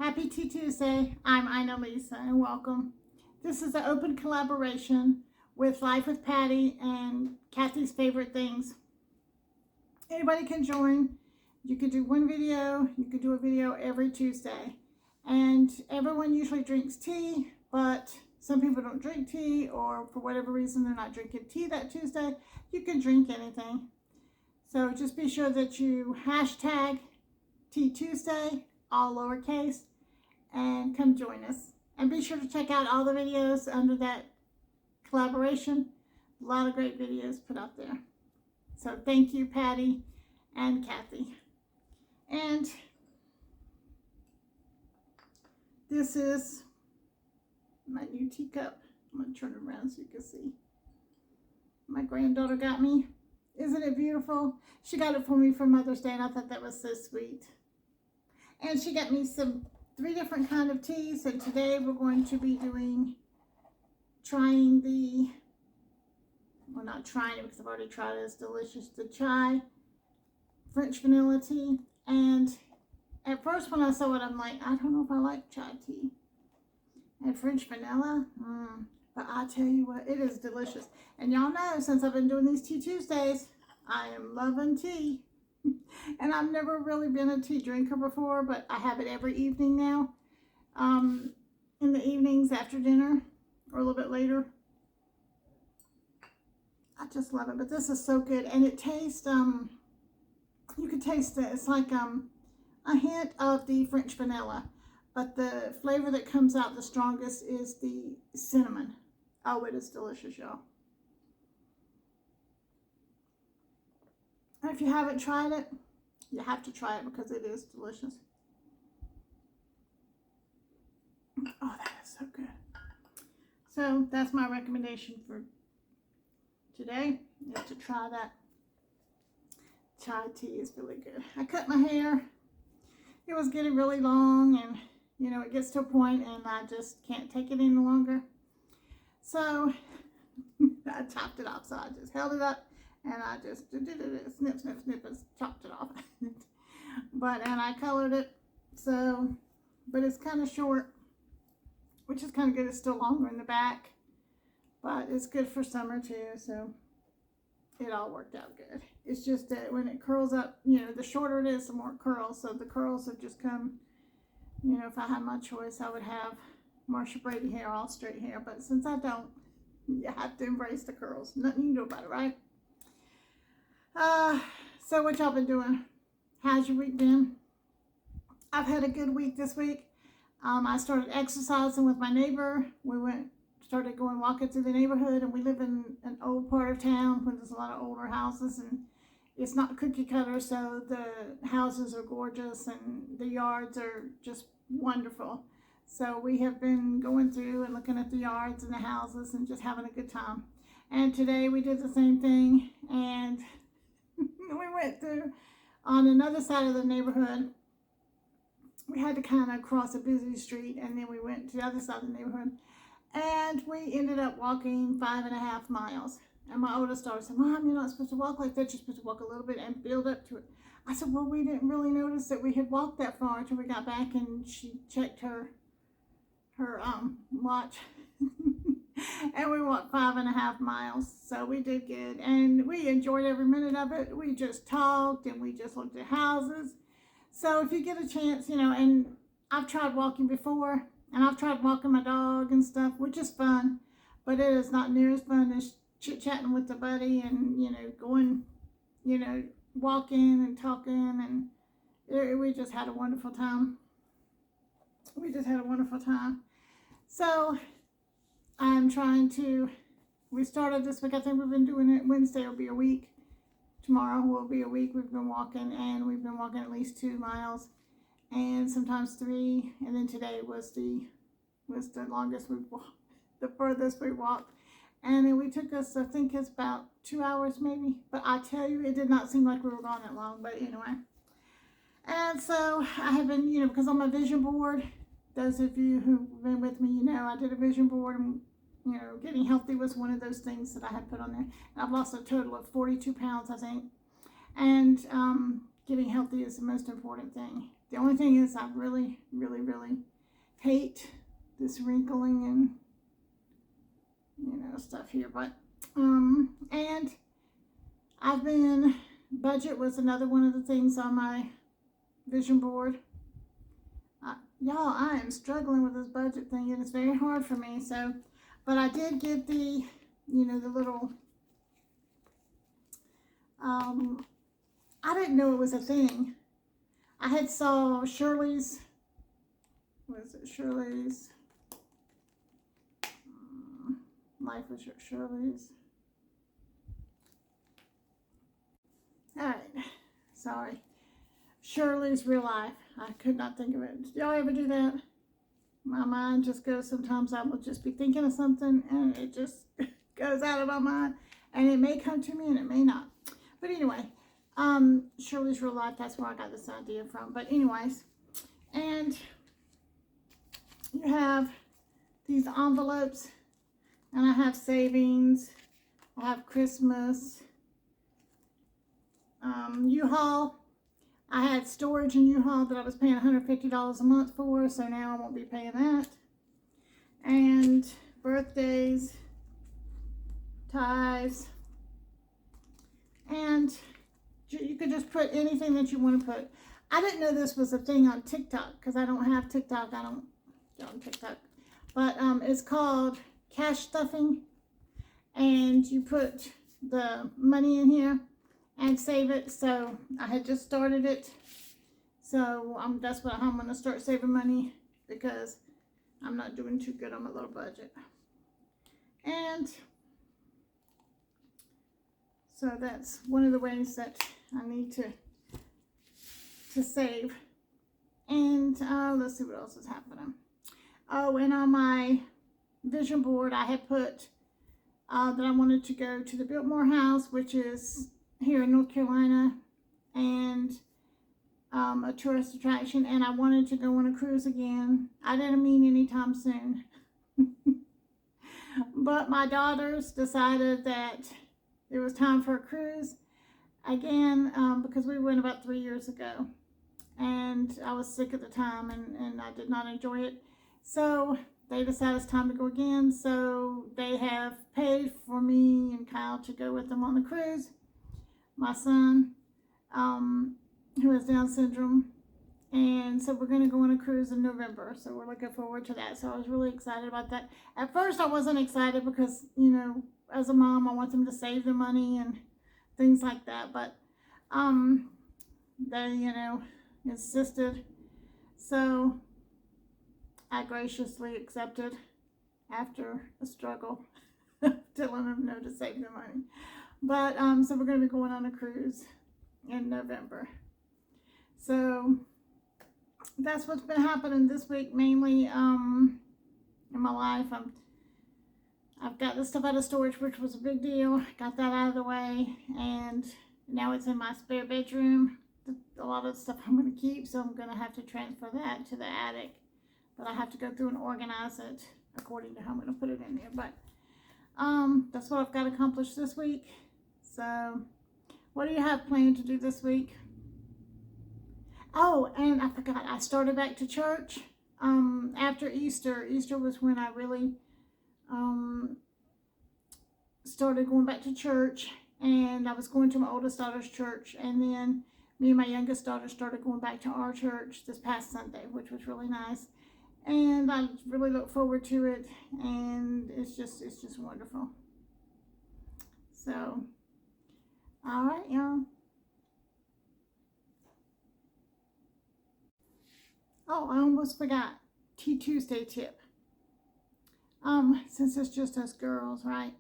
Happy Tea Tuesday. I'm Ina Lisa and welcome. This is an open collaboration with Life with Patty and Kathy's Favorite Things. Anybody can join. You could do one video. You could do a video every Tuesday. And everyone usually drinks tea, but some people don't drink tea, or for whatever reason they're not drinking tea that Tuesday. You can drink anything. So just be sure that you hashtag Tea Tuesday, all lowercase, and come join us. And be sure to check out all the videos under that collaboration. A lot of great videos put up there. So thank you, Patty and Kathy. And this is my new teacup. I'm going to turn it around so you can see. My granddaughter got me. Isn't it beautiful? She got it for me for Mother's Day, and I thought that was so sweet. And she got me 3 different kind of teas, and today we're going to be trying the, well, not trying it because I've already tried it. It's delicious. The chai French vanilla tea. And at first when I saw it, I'm like, I don't know if I like chai tea. And French vanilla, but I tell you what, it is delicious. And y'all know, since I've been doing these Tea Tuesdays, I am loving tea. And I've never really been a tea drinker before, but I have it every evening now. In the evenings after dinner or a little bit later. I just love it. But this is so good. And it tastes, you can taste it. It's like a hint of the French vanilla. But the flavor that comes out the strongest is the cinnamon. Oh, it is delicious, y'all. And if you haven't tried it, you have to try it because it is delicious. Oh, that is so good. So that's my recommendation for today, is to try that chai tea. Is really good. I cut my hair. It was getting really long, and you know, it gets to a point and I just can't take it any longer. So I chopped it off. So I just held it up and I just snip, snip, snip, and chopped it off. And I colored it. So, but it's kind of short, which is kind of good. It's still longer in the back, but it's good for summer too. So it all worked out good. It's just that when it curls up, you know, the shorter it is, the more it curls. So the curls have just come, you know, if I had my choice, I would have Marsha Brady hair, all straight hair. But since I don't, you have to embrace the curls. Nothing you can do about it, right? So what y'all been doing? How's your week been? I've had a good week this week. I started exercising with my neighbor. We started going walking through the neighborhood, and we live in an old part of town where there's a lot of older houses, and it's not cookie cutter, so the houses are gorgeous and the yards are just wonderful. So we have been going through and looking at the yards and the houses and just having a good time. And today we did the same thing, and we went through on another side of the neighborhood. We had to kind of cross a busy street, and then we went to the other side of the neighborhood, and we ended up walking 5.5 miles. And my oldest daughter said, Mom, you're not supposed to walk like that. You're supposed to walk a little bit and build up to it. I said, well, we didn't really notice that we had walked that far until we got back, and she checked her watch. And we walked 5.5 miles. So we did good. And we enjoyed every minute of it. We just talked and we just looked at houses. So if you get a chance, you know, and I've tried walking before, and I've tried walking my dog and stuff, which is fun, but it is not near as fun as chit-chatting with the buddy and, you know, going, you know, walking and talking, and we just had a wonderful time. We just had a wonderful time. So I'm trying to, we started this week, I think we've been doing it, Wednesday will be a week. Tomorrow will be a week we've been walking, and we've been walking at least 2 miles, and sometimes 3, and then today was the longest we've walked, the furthest we walked. And then we took us, I think it's about 2 hours maybe. But I tell you, it did not seem like we were gone that long. But anyway. And so I have been, you know, because on my vision board, those of you who've been with me, you know, I did a vision board, and, you know, getting healthy was one of those things that I had put on there. And I've lost a total of 42 pounds, I think. And getting healthy is the most important thing. The only thing is I really, really, really hate this wrinkling and, stuff here. But, and I've been, budget was another one of the things on my vision board. Y'all, I am struggling with this budget thing, and it's very hard for me. So, but I did get the, the little, I didn't know it was a thing. I had saw Shirley's, what is it, Shirley's, Life with Shirley's. All right, sorry. Shirley's Real Life. I could not think of it. Did y'all ever do that? My mind just goes, sometimes I will just be thinking of something and it just goes out of my mind. And it may come to me and it may not. But anyway, Shirley's Real Life, that's where I got this idea from. But anyways, and you have these envelopes, and I have savings, I have Christmas, U-Haul. I had storage in U-Haul that I was paying $150 a month for, so now I won't be paying that. And birthdays, ties, and you could just put anything that you want to put. I didn't know this was a thing on TikTok because I don't have TikTok. I don't get on TikTok. But it's called cash stuffing, and you put the money in here and save it. So I had just started it, so that's what I'm going to start saving money because I'm not doing too good on my little budget. And so that's one of the ways that I need to save. And let's see what else is happening. Oh, and on my vision board I had put that I wanted to go to the Biltmore House, which is here in North Carolina, and a tourist attraction, and I wanted to go on a cruise again. I didn't mean anytime soon. But my daughters decided that it was time for a cruise again, because we went about 3 years ago, and I was sick at the time, and I did not enjoy it. So they decided it's time to go again. So they have paid for me and Kyle to go with them on the cruise. My son, who has Down syndrome. And so we're going to go on a cruise in November. So we're looking forward to that. So I was really excited about that. At first I wasn't excited because, as a mom, I want them to save the money and things like that. But they, insisted. So I graciously accepted after a struggle, telling them no to save the money. But so we're going to be going on a cruise in November. So that's what's been happening this week, mainly in my life. I've got this stuff out of storage, which was a big deal. Got that out of the way, and now it's in my spare bedroom. A lot of stuff I'm going to keep, so I'm going to have to transfer that to the attic. But I have to go through and organize it according to how I'm going to put it in there. But that's what I've got accomplished this week. So what do you have planned to do this week? Oh, and I forgot, I started back to church after Easter. Easter was when I really started going back to church, and I was going to my oldest daughter's church, and then me and my youngest daughter started going back to our church this past Sunday, which was really nice. And I really look forward to it, and it's just wonderful. So, all right, y'all. Oh, I almost forgot. Tea Tuesday tip. Since it's just us girls, right?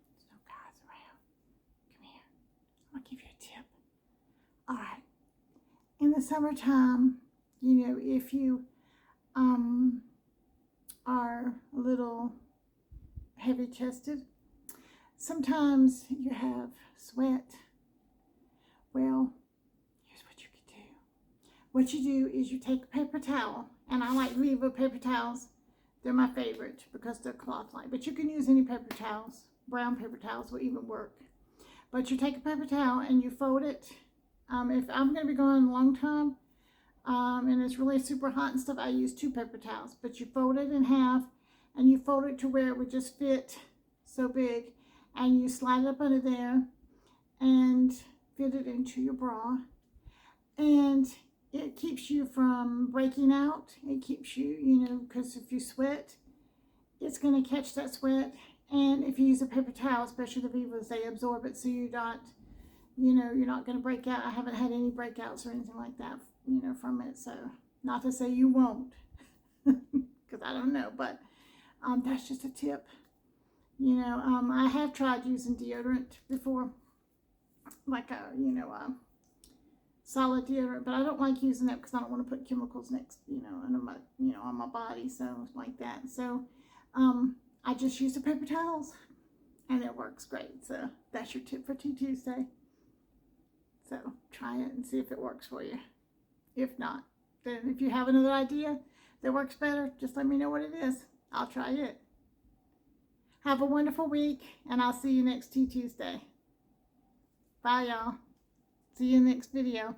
There's no guys around. Come here. I'll give you a tip. All right. In the summertime, if you are a little heavy-chested, sometimes you have sweat. Well, here's what you could do. What you do is you take a paper towel, and I like Viva paper towels. They're my favorite because they're cloth-like, but you can use any paper towels. Brown paper towels will even work. But you take a paper towel and you fold it If I'm going to be gone a long time, and it's really super hot and stuff, I use 2 paper towels. But you fold it in half, and you fold it to where it would just fit so big, and you slide it up under there, and fit it into your bra, and it keeps you from breaking out. It keeps you, you know, because if you sweat, it's going to catch that sweat. And if you use a paper towel, especially the Vivas, they absorb it, so you're not, you know, you're not going to break out. I haven't had any breakouts or anything like that, you know, from it. So not to say you won't, because I don't know, but that's just a tip. You know, I have tried using deodorant before, like a, you know, solid deodorant, but I don't like using that because I don't want to put chemicals next, you know, on my, you know, on my body, so like that. So, I just use the paper towels, and it works great. So that's your tip for Tea Tuesday. So try it and see if it works for you. If not, then if you have another idea that works better, just let me know what it is. I'll try it. Have a wonderful week, and I'll see you next Tea Tuesday. Bye, y'all. See you in the next video.